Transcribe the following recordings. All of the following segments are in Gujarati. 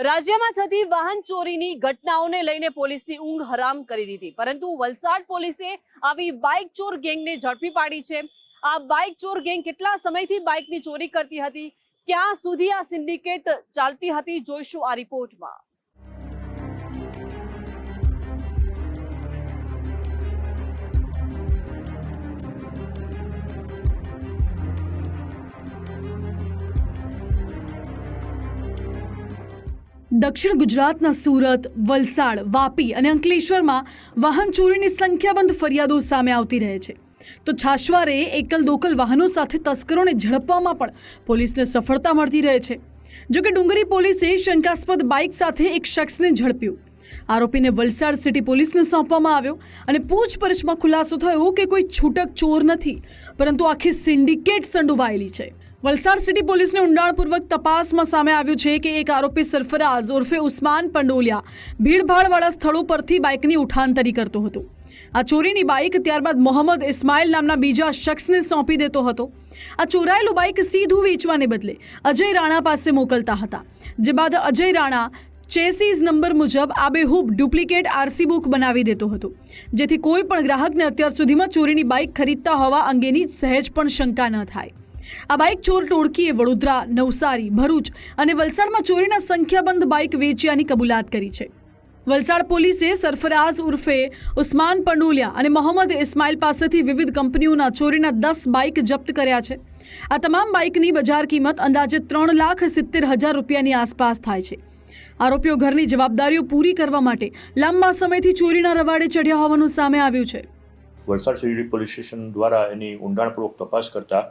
રાજ્યમાં થતી વાહન ચોરીની ઘટનાઓને લઈને પોલીસની ઊંઘ હરામ કરી દીધી, પરંતુ વલસાડ પોલીસે આવી બાઇક ચોર ગેંગને ઝડપી પાડી છે। આ બાઇક ચોર ગેંગ કેટલા સમયથી બાઇકની ચોરી કરતી હતી, ક્યાં સુધી આ સિન્ડિકેટ ચાલતી હતી, જોઈશું આ રિપોર્ટમાં। દક્ષિણ ગુજરાતના સુરત, વલસાડ, વાપી અને અંકલેશ્વરમાં વાહન ચોરીની સંખ્યાબંધ ફરિયાદો સામે આવતી રહે છે, તો છાશવારે એકલ દોકલ વાહનો સાથે તસ્કરોને ઝડપવામાં પણ પોલીસને સફળતા મળતી રહે છે। જો કે ડુંગરી પોલીસે શંકાસ્પદ બાઇક સાથે એક શખ્સને ઝડપ્યો। આરોપીને વલસાડ સિટી પોલીસને સોંપવામાં આવ્યો અને પૂછપરછમાં ખુલાસો થયો કે કોઈ છૂટક ચોર નથી, પરંતુ આખી સિન્ડિકેટ સંડોવાયેલી છે। વલસાડ સિટી પોલીસને ઊંડાણપૂર્વક તપાસમાં સામે આવ્યું છે કે એક આરોપી સરફરાઝ ઉર્ફે ઉસ્માન પંડોલિયા ભીડભાડવાળા સ્થળો પરથી બાઇકની ઉઠાંતરી કરતો હતો। આ ચોરીની બાઇક ત્યારબાદ મોહમ્મદ ઇસ્માઇલ નામના બીજા શખ્સને સોંપી દેતો હતો। આ ચોરાયેલું બાઇક સીધું વેચવાને બદલે અજય રાણા પાસે મોકલતા હતા, જે બાદ અજય રાણા ચેસીઝ નંબર મુજબ આબેહૂબ ડુપ્લિકેટ આરસી બુક બનાવી દેતો હતો, જેથી કોઈ પણ ગ્રાહકને અત્યાર સુધીમાં ચોરીની બાઇક ખરીદતા હોવા અંગેની સહેજ પણ શંકા ન થાય। આ બાઇક ચોર ટોળકીએ વડોદરા, નવસારી, ભરૂચ અને વલસાડમાં ચોરીના સંખ્યાબંધ બાઇક વેચ્યાની કબૂલાત કરી છે। વલસાડ પોલીસે સરફરાઝ ઉર્ફે ઉસ્માન પંડોલિયા અને મોહમ્મદ ઇસ્માઇલ પાસેથી વિવિધ કંપનીઓના ચોરીના 10 બાઇક જપ્ત કર્યા છે। આ તમામ બાઇકની બજાર કિંમત અંદાજે 3,70,000 રૂપિયાની આસપાસ થાય છે। આરોપીઓ ઘરની જવાબદારીઓ પૂરી કરવા માટે લાંબા સમયથી ચોરીના રવાડે ચઢ્યા હોવાનું સામે આવ્યું છે। વલસાડ સિટી પોલીસ સ્ટેશન દ્વારા એની ઊંડાણપૂર્વક તપાસ કરતા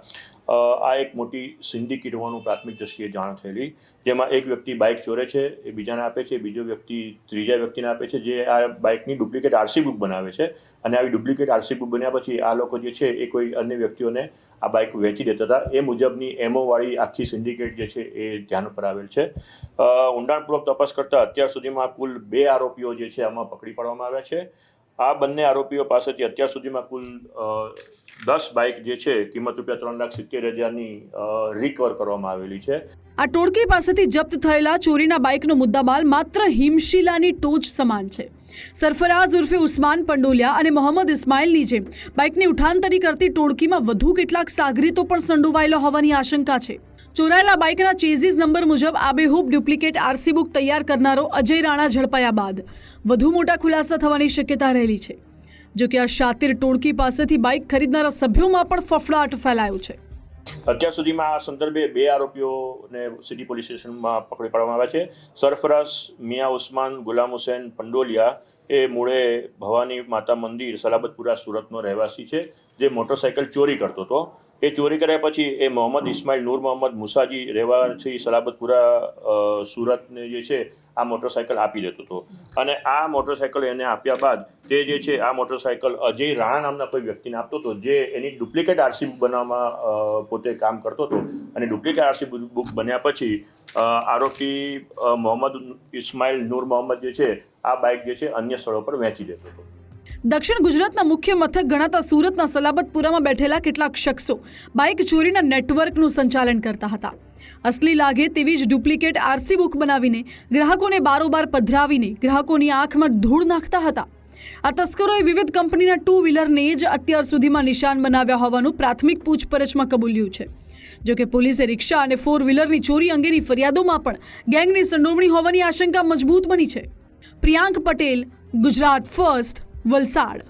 આ એક મોટી સિન્ડિકેટ હોવાનું પ્રાથમિક દ્રષ્ટિએ જાણ થયેલી, જેમાં એક વ્યક્તિ બાઇક ચોરે છે, એ બીજાને આપે છે, બીજો વ્યક્તિ ત્રીજા વ્યક્તિને આપે છે, જે આ બાઇકની ડુપ્લિકેટ આરસી બુક બનાવે છે અને આવી ડુપ્લિકેટ આરસી બુક બન્યા પછી આ લોકો જે છે એ કોઈ અન્ય વ્યક્તિઓને આ બાઇક વેચી દેતા હતા। એ મુજબની એમઓવાળી આખી સિન્ડિકેટ જે છે એ ધ્યાન પર આવેલ છે। ઊંડાણપૂર્વક તપાસ કરતા અત્યાર સુધીમાં કુલ 2 આરોપીઓ જે છે આમાં પકડી પાડવામાં આવ્યા છે। આ બંને આરોપીઓ પાસેથી અત્યાર સુધીમાં કુલ 10 બાઇક જે છે કિંમત ₹3,70,000ની રિકવર કરવામાં આવેલી છે। આ ટોળકી પાસેથી જપ્ત થયેલા ચોરીના બાઇકનો મુદ્દામાલ માત્ર હિમશિલાની ટોચ સમાન છે। સરફરાઝ ઉર્ફે ઉસ્માન પંડોલિયા અને મોહમ્મદ ઇસ્માઇલની જેમ બાઇકની ઉઠાંતરી કરતી ટોળકીમાં વધુ કેટલાક સાગરીતો પણ સંડોવાયેલા હોવાની આશંકા છે। ચોરાયેલા બાઇકના ચેઝીસ નંબર મુજબ આબેહૂબ ડુપ્લિકેટ આરસી બુક તૈયાર કરનારો અજય રાણા ઝડપાયા બાદ વધુ મોટા ખુલાસા થવાની શક્યતા રહેલી છે। જો કે આ શાતિર ટોળકી પાસેથી બાઇક ખરીદનારા સભ્યોમાં પણ ફફડાટ ફેલાયો છે। અત્યાર સુધીમાં આ સંદર્ભે 2 આરોપીઓને સિટી પોલીસ સ્ટેશનમાં પકડી પાડવામાં આવ્યા છે। સરફરાઝ મિયા ઉસ્માન ગુલામ હુસૈન પંડોલિયા એ મૂળે ભવાની માતા મંદિર સલાબતપુરા સુરતનો રહેવાસી છે, જે મોટરસાઇકલ ચોરી કરતો હતો। એ ચોરી કર્યા પછી એ મોહમ્મદ ઇસ્માઇલ નૂર મોહમ્મદ મુસાજી રહેવાસી સલાબતપુરા સુરતને જે છે આ મોટરસાઇકલ આપી દેતો હતો અને આ મોટરસાઇકલ એને આપ્યા બાદ તે જે છે આ મોટરસાઇકલ અજય રાણા નામના કોઈ વ્યક્તિને આપતો હતો, જે એની ડુપ્લિકેટ આરસી બુક બનાવવામાં પોતે કામ કરતો હતો અને ડુપ્લિકેટ આરસી બુક બન્યા પછી આરોપી મોહમ્મદ ઇસ્માઇલ નૂર મોહમ્મદ જે છે આ બાઇક જે છે અન્ય સ્થળો પર વેચી દેતો હતો। દક્ષિણ ગુજરાતના મુખ્ય મથક ગણાતા સુરતના સલાબતપુરામાં બેઠેલા કેટલાક શખ્સો બાઇક ચોરીના નેટવર્કનું સંચાલન કરતા હતા। અસલી લાગે તેવી જ ડુપ્લિકેટ આરસી બુક બનાવીને ગ્રાહકોને બારોબાર પધરાવીને ગ્રાહકોની આંખમાં ધૂળ નાખતા હતા। આ તસ્કરોએ વિવિધ કંપનીના 2 વ્હીલરને જ અત્યાર સુધીમાં નિશાન બનાવ્યા હોવાનું પ્રાથમિક પૂછપરછમાં કબૂલ્યું છે। જો કે પોલીસે રિક્ષા અને 4 વ્હીલરની ચોરી અંગેની ફરિયાદોમાં પણ ગેંગની સંડોવણી હોવાની આશંકા મજબૂત બની છે। પ્રિયાંક પટેલ, ગુજરાત ફર્સ્ટ, વલસાડ।